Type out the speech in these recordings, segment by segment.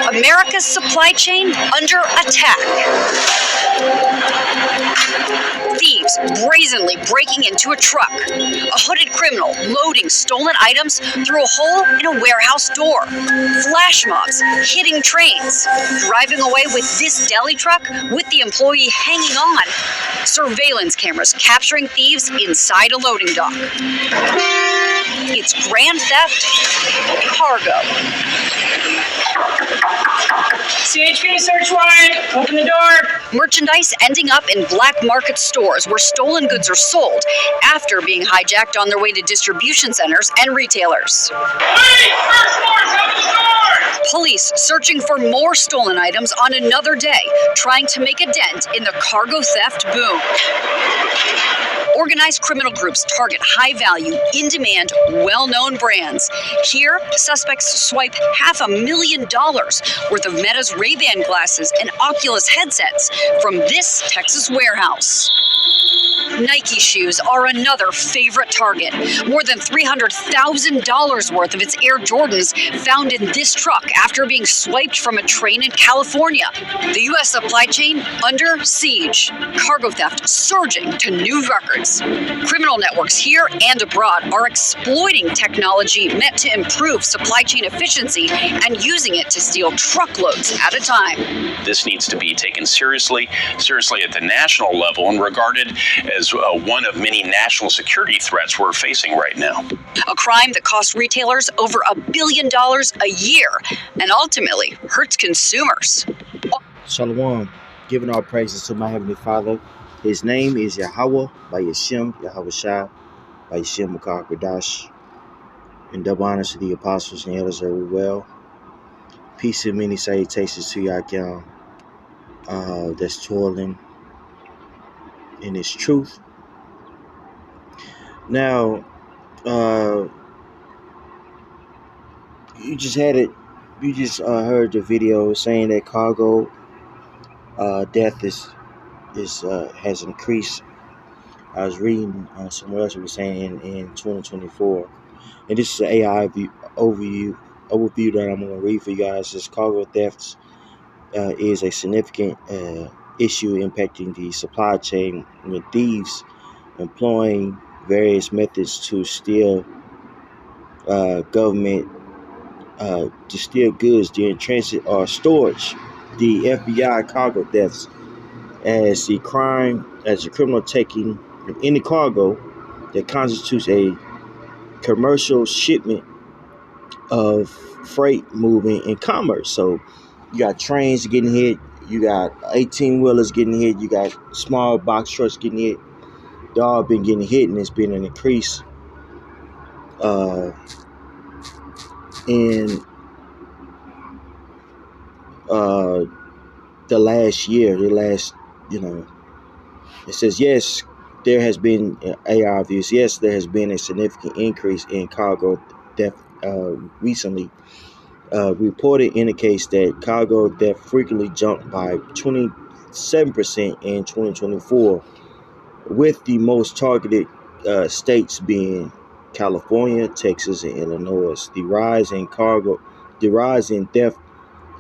America's supply chain under attack. Thieves brazenly breaking into a truck. A hooded criminal loading stolen items through a hole in a warehouse door. Flash mobs hitting trains. Driving away with this deli truck with the employee hanging on. Surveillance cameras capturing thieves inside a loading dock. It's grand theft cargo. CHP search warrant. Open the door. Merchandise ending up in black market stores where stolen goods are sold after being hijacked on their way to distribution centers and retailers. Hey, search warrants on the stores! Police searching for more stolen items on another day, trying to make a dent in the cargo theft boom. Organized criminal groups target high-value, in-demand, well-known brands. Here, suspects swipe $500,000 worth of Meta's Ray-Ban glasses and Oculus headsets from this Texas warehouse. Nike shoes are another favorite target. More than $300,000 worth of its Air Jordans found in this truck after being swiped from a train in California. The U.S. supply chain under siege. Cargo theft surging to new records. Criminal networks here and abroad are exploiting technology meant to improve supply chain efficiency and using it to steal truckloads at a time. This needs to be taken seriously at the national level and regarded as one of many national security threats we're facing right now. A crime that costs retailers over $1 billion a year and ultimately hurts consumers. Shalom, giving all praises to my Heavenly Father. His name is Yahweh, by Yashem, Yahweh Shai, by Yashem Makar Kodash. And double honors to the apostles and elders are we well. Peace and many salutations to y'all that's toiling in His truth. Now, you just heard the video saying that cargo death has increased. I was reading somewhere else it was saying in 2024, and this is an AI overview that I'm going to read for you guys. This cargo theft is a significant issue impacting the supply chain, with thieves employing various methods to steal government to steal goods during transit or storage. The FBI cargo thefts as the criminal taking any cargo that constitutes a commercial shipment of freight moving in commerce. So you got trains getting hit, you got 18-wheelers getting hit, you got small box trucks getting hit. They all been getting hit, and it's been an increase in the last year. It says, yes, there has been AR views. Yes, there has been a significant increase in cargo theft recently. Reported indicates that cargo theft frequently jumped by 27% in 2024, with the most targeted states being California, Texas, and Illinois. The rise in theft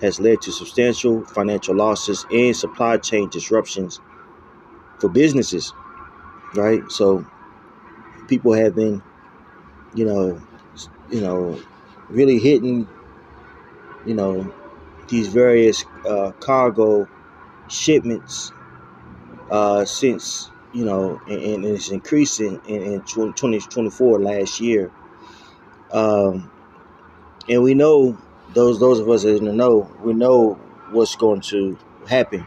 has led to substantial financial losses and supply chain disruptions for businesses, right? So people have been, really hitting, these various cargo shipments since, and it's increasing in 2024 last year. And we know, those of us that know, we know what's going to happen.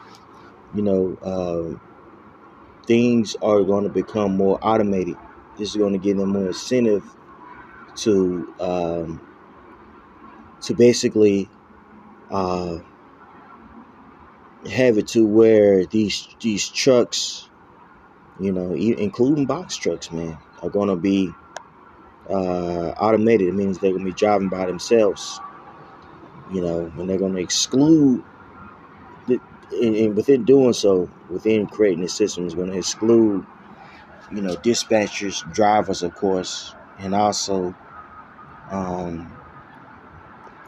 Things are going to become more automated. This is going to give them more incentive to basically have it to where these trucks, including box trucks, man, are going to be automated. It means they're going to be driving by themselves, and they're going to exclude, and within doing so, within creating the system, is going to exclude, dispatchers, drivers, of course, and also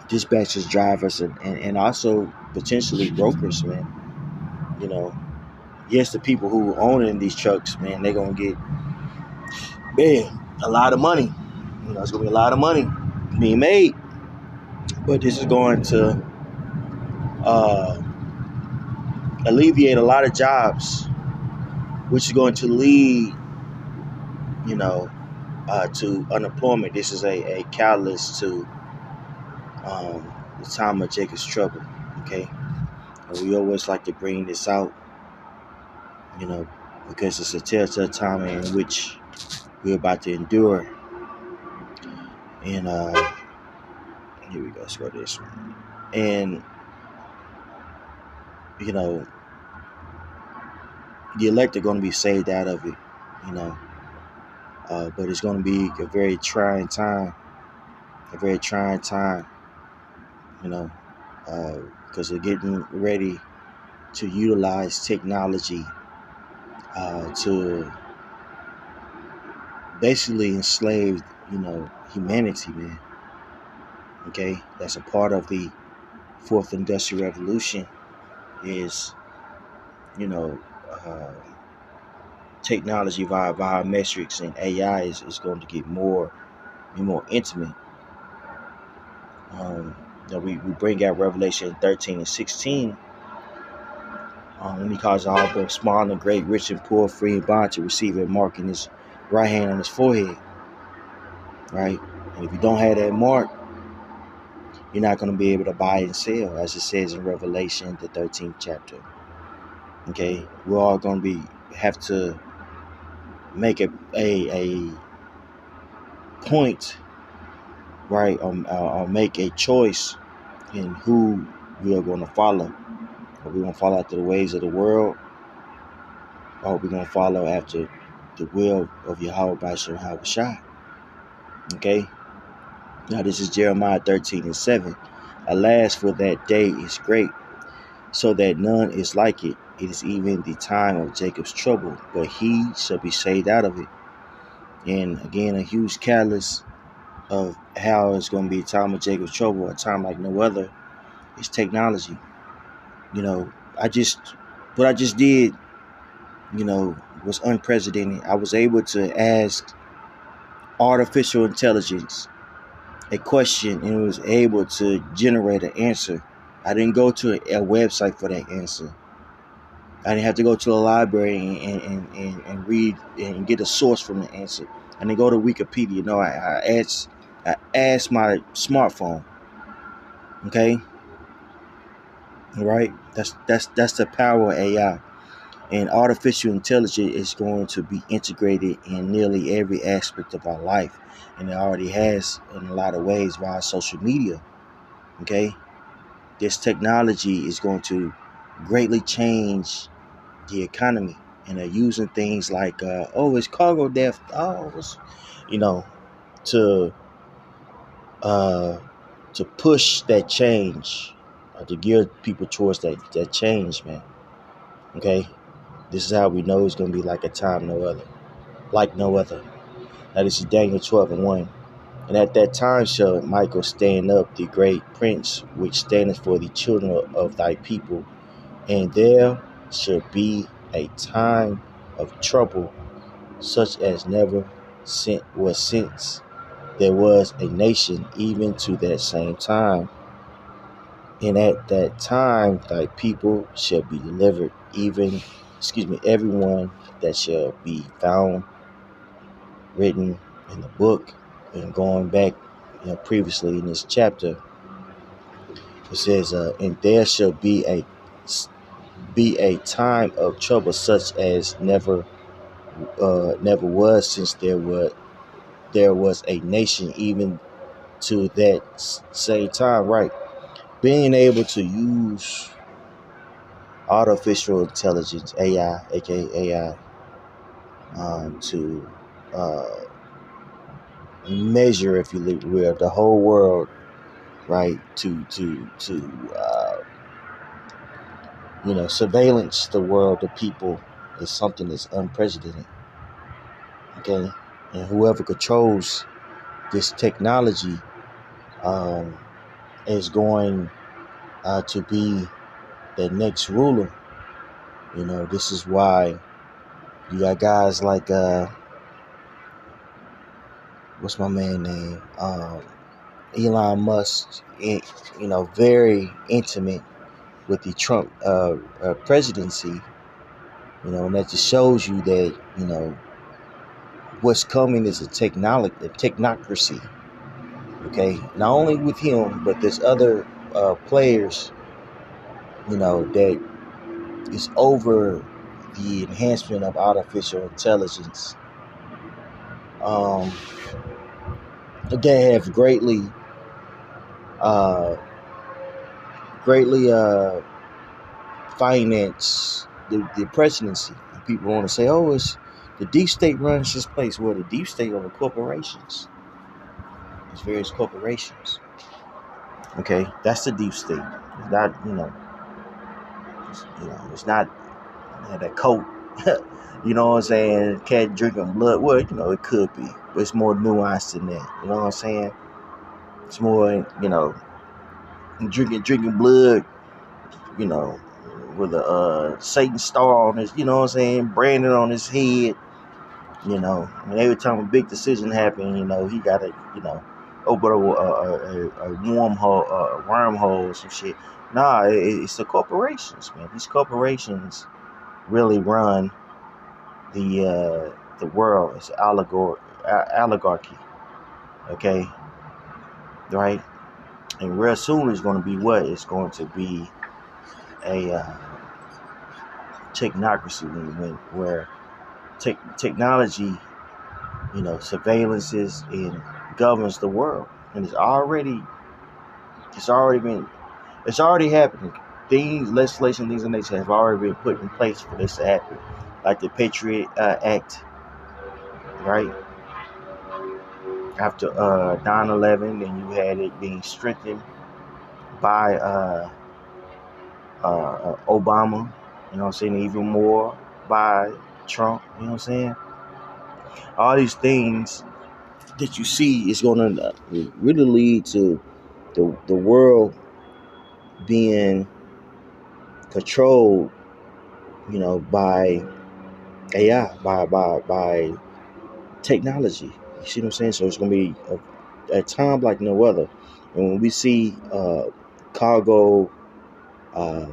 dispatchers, drivers, and also potentially brokers, man. You know, yes, the people who owning these trucks, man, they're gonna get, man, a lot of money. You know, it's gonna be a lot of money being made, but this is going to uh, alleviate a lot of jobs, which is going to lead, you know, to unemployment. This is a catalyst to the time of Jacob's trouble. Okay, and we always like to bring this out, you know, because it's a telltale time in which we're about to endure. And here we go. Let's go to this one. And you know, the elect are going to be saved out of it. You know, but it's going to be a very trying time. A very trying time. You know, because they're getting ready to utilize technology to basically enslave, you know, humanity, man. Okay, that's a part of the fourth industrial revolution. Is, you know, uh, technology via biometrics and AI is going to get more and more intimate. We bring out Revelation 13 and 16 when he calls all both small and great, rich and poor, free and bond to receive a mark in his right hand on his forehead, right? And if you don't have that mark, you're not going to be able to buy and sell, as it says in Revelation, the 13th chapter. Okay, we're all going to have to make a point, right, or make a choice in who we are going to follow. Are we going to follow after the ways of the world, or are we going to follow after the will of Yahweh Bashar Habashah? Okay, now this is Jeremiah 13 and 7. Alas, for that day is great, so that none is like it. It is even the time of Jacob's trouble, but he shall be saved out of it. And again, a huge catalyst of how it's going to be a time of Jacob's trouble, a time like no other, is technology. You know, what I just did, you know, was unprecedented. I was able to ask artificial intelligence a question and it was able to generate an answer. I didn't go to a website for that answer. I didn't have to go to the library and read and get a source from the answer. I didn't go to Wikipedia. No, I asked my smartphone. Okay, right. That's the power of AI. And artificial intelligence is going to be integrated in nearly every aspect of our life, and it already has in a lot of ways via social media. Okay, this technology is going to greatly change the economy, and they're using things like it's cargo theft, you know, to uh to push that change, to gear people towards that change, man. Okay, this is how we know it's going to be like a time no other, like no other. Now this is Daniel 12 and 1. And at that time shall Michael stand up, the great prince, which standeth for the children of thy people, and there shall be a time of trouble, such as never was since there was a nation, even to that same time. And at that time thy people shall be delivered, everyone that shall be found written in the book. And going back, previously in this chapter, it says, and there shall be a time of trouble, such as never was since there was a nation, even to that same time. Right, being able to use artificial intelligence, AI, aka AI, to measure, if you will, the whole world, right? To surveillance the world, the people, is something that's unprecedented. Okay, and whoever controls this technology, um, is going to be the next ruler. This is why you got guys like what's my man name? Elon Musk. Very intimate with the Trump presidency. And that just shows you that what's coming is a technocracy. Okay, not only with him, but there's other players. That is over the enhancement of artificial intelligence. They have uh, greatly financed the presidency. And people want to say, "Oh, it's the deep state runs this place." Well, the deep state are the corporations. There's various corporations. Okay, that's the deep state. It's not, it's not that coat. You know what I'm saying? Cat drinking blood. Well, it could be, but it's more nuanced than that. You know what I'm saying? It's more, drinking blood. You know, with a Satan star on his. You know what I'm saying? Branded on his head. And every time a big decision happens, he got to, open a wormhole or some shit. Nah, it's the corporations, man. These corporations really run the world. It's oligarchy. Okay, right? And real soon it's going to be what? It's going to be a technocracy where technology, surveillances and governs the world, and it's already happening. Legislation, things of nature have already been put in place for this to happen, like the Patriot Act, right? After 9/11, then you had it being strengthened by Obama, you know what I'm saying, even more by Trump, you know what I'm saying? All these things that you see is going to really lead to the world being controlled, by AI, by technology. You see what I'm saying? So it's going to be a time like no other. And when we see cargo, uh,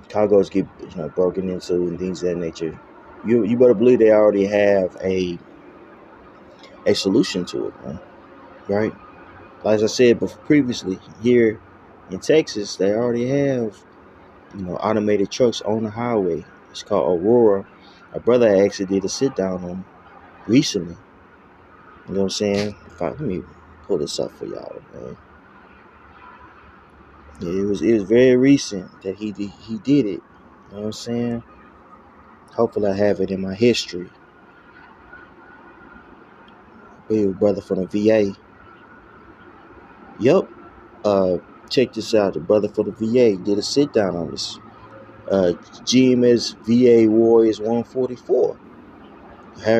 cargoes get broken into and things of that nature, you better believe they already have a solution to it, man. Right? As I said previously, here in Texas, they already have automated trucks on the highway. It's called Aurora. My brother actually did a sit down on recently. You know what I'm saying? Let me pull this up for y'all, man. Yeah, it was very recent that he did it. You know what I'm saying? Hopefully I have it in my history. He was brother from the VA. Yep. Check this out. The brother from the VA did a sit down on this. GMS VA Warriors 144.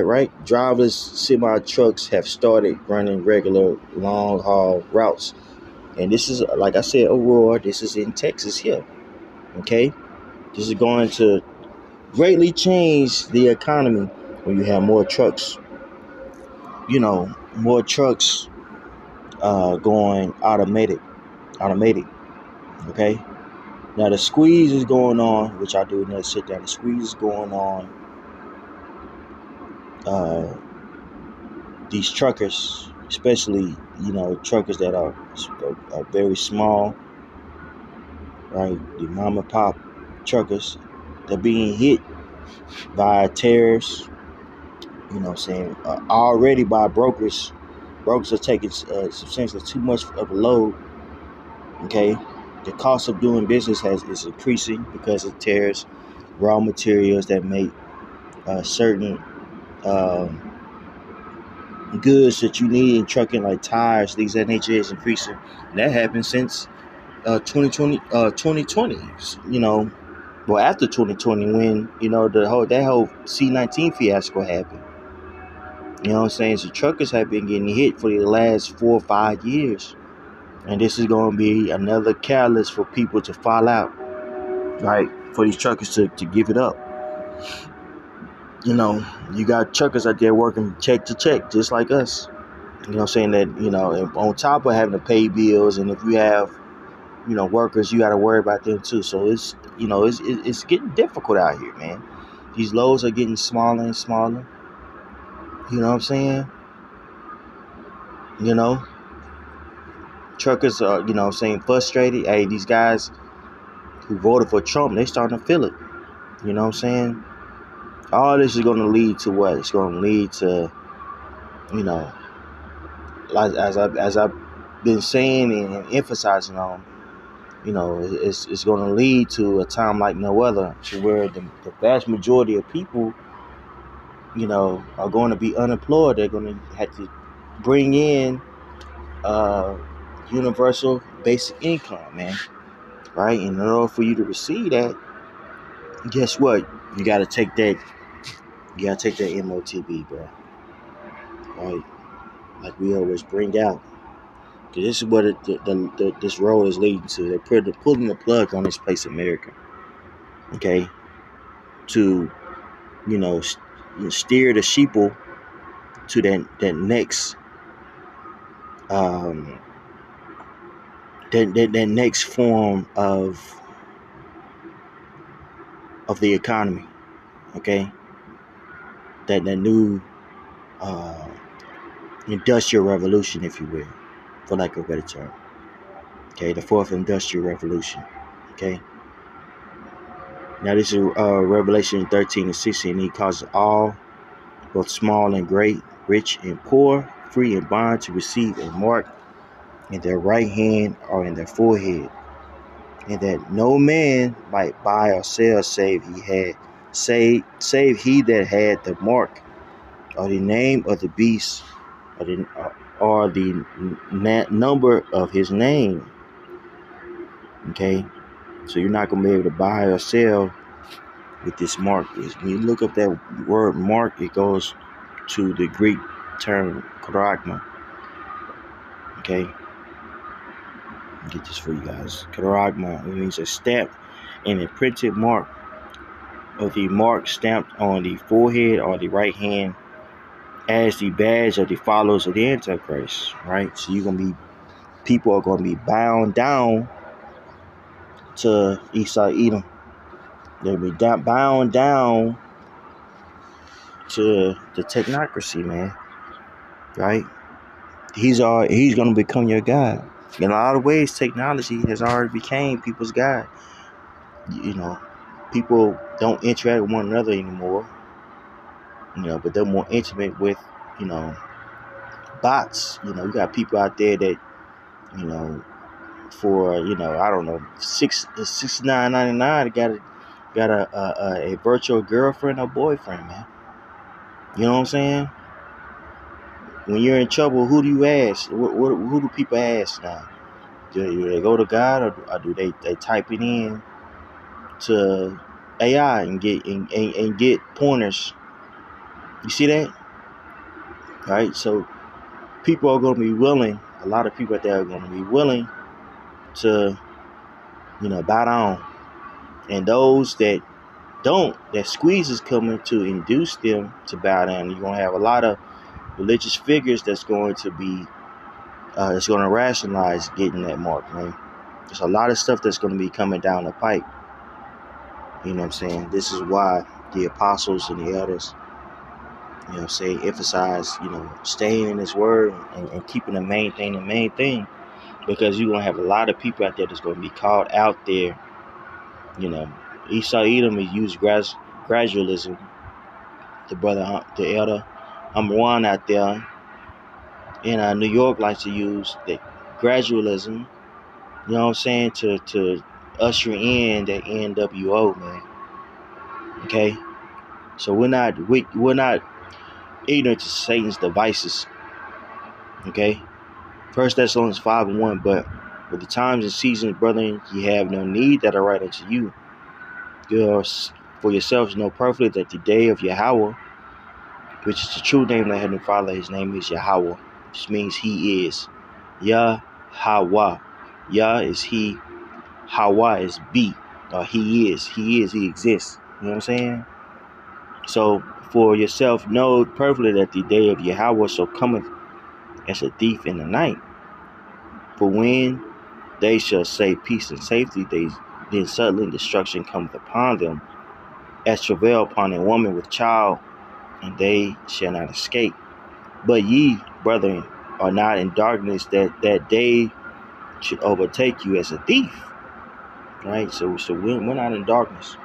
Right? Driverless semi trucks have started running regular long haul routes. And this is, like I said, Aurora. This is in Texas here. Okay? This is going to greatly change the economy when you have more trucks. More trucks going automated. Okay? Now the squeeze is going on, which I do another sit down. The squeeze is going on. These truckers, especially truckers that are very small, right? The mom and pop truckers, they're being hit by tariffs. You know what I'm saying? Already by brokers. Brokers are taking substantially too much of a load. Okay, the cost of doing business is increasing because of tariffs. Raw materials that make certain goods that you need in trucking, like tires, things of that nature, is increasing. And that happened since 2020. Well, after 2020, when that whole C-19 fiasco happened. You know what I'm saying? So truckers have been getting hit for the last 4 or 5 years. And this is going to be another catalyst for people to fall out, right? For these truckers to give it up. You know, you got truckers out there working check to check, just like us. You know, saying that, you know, on top of having to pay bills, and if you have, you know, workers, you got to worry about them too. So it's, you know, it's getting difficult out here, man. These loads are getting smaller and smaller. You know what I'm saying? You know, truckers are, you know, saying frustrated. Hey, these guys who voted for Trump, they starting to feel it. You know what I'm saying? All this is going to lead to what? It's going to lead to, you know, as I've been saying and emphasizing on, you know, it's going to lead to a time like no other, to where the vast majority of people, you know, are going to be unemployed. They're going to have to bring in universal basic income, man. Right? And in order for you to receive that, guess what? You got to take that. You got to take that MOTB, bro. Right? Like we always bring out. Cause this is what this road is leading to. They're pulling the plug on this place, America. Okay, to, you know, steer the sheeple to that next um that next form of the economy. Okay, that new uh, industrial revolution, if you will, for lack of a better term. Okay, the fourth industrial revolution. Okay. Now this is Revelation 13 and 16. He causes all, both small and great, rich and poor, free and bond, to receive a mark in their right hand or in their forehead, and that no man might buy or sell save he that had the mark, or the name of the beast, or the number of his name. Okay, so you're not gonna be able to buy or sell with this mark. When you look up that word mark, it goes to the Greek term charagma. Okay, I'll get this for you guys. Charagma, it means a stamp and a printed mark, of the mark stamped on the forehead or the right hand, as the badge of the followers of the Antichrist. Right, so people are gonna be bound down to Esau Edom. They'll be bound down to the technocracy, man. Right? He's gonna become your God. In a lot of ways, technology has already became people's God. You know, people don't interact with one another anymore. You know, but they're more intimate with, you know, bots. You know, you got people out there that, you know, for, you know, I don't know, $69.99 got a virtual girlfriend or boyfriend, man. You know what I'm saying? When you're in trouble, who do you ask? Who do people ask now? Do they go to God, or do they type it in to AI and get pointers? You see that? Right? So people are going to be willing. A lot of people out there are going to be willing to, you know, bow down. And those that don't, that squeeze is coming to induce them to bow down. You're going to have a lot of religious figures that's going to be, it's going to rationalize getting that mark, man. There's a lot of stuff that's going to be coming down the pipe. You know what I'm saying? This is why the apostles and the elders, you know, emphasize, you know, staying in His word and keeping the main thing, because you're gonna have a lot of people out there that's gonna be called out there. You know, Esau Edom has used gradualism. The elder One out there in New York likes to use the gradualism. You know what I'm saying, to usher in the NWO, man. Okay, so we're not ignorant to Satan's devices. Okay, 1 Thessalonians 5:1. But with the times and seasons, brethren, ye have no need that I write unto you. For yourselves know perfectly that the day of Yahweh, which is the true name of the Heavenly Father, His name is Yahweh, which means He is Yah Hawa. Yah is he. Hawa is be. He is. He is. He exists. You know what I'm saying? So for yourself, know perfectly that the day of Yahweh shall cometh as a thief in the night. For when they shall say peace and safety, then suddenly destruction cometh upon them, as travail upon a woman with child, and they shall not escape. But ye, brethren, are not in darkness, that day should overtake you as a thief. Right? So we're not in darkness.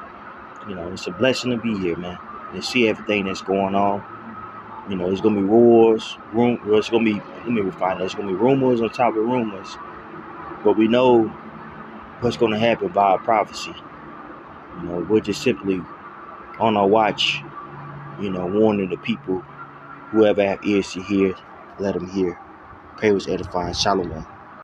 You know, it's a blessing to be here, man. And see everything that's going on. You know, there's gonna be wars, it's gonna be, let me refine that. There's gonna be rumors on top of rumors. But we know what's gonna happen by a prophecy. You know, we're just simply on our watch, you know, warning the people, whoever have ears to hear, let them hear. Pray was edifying. Shalom.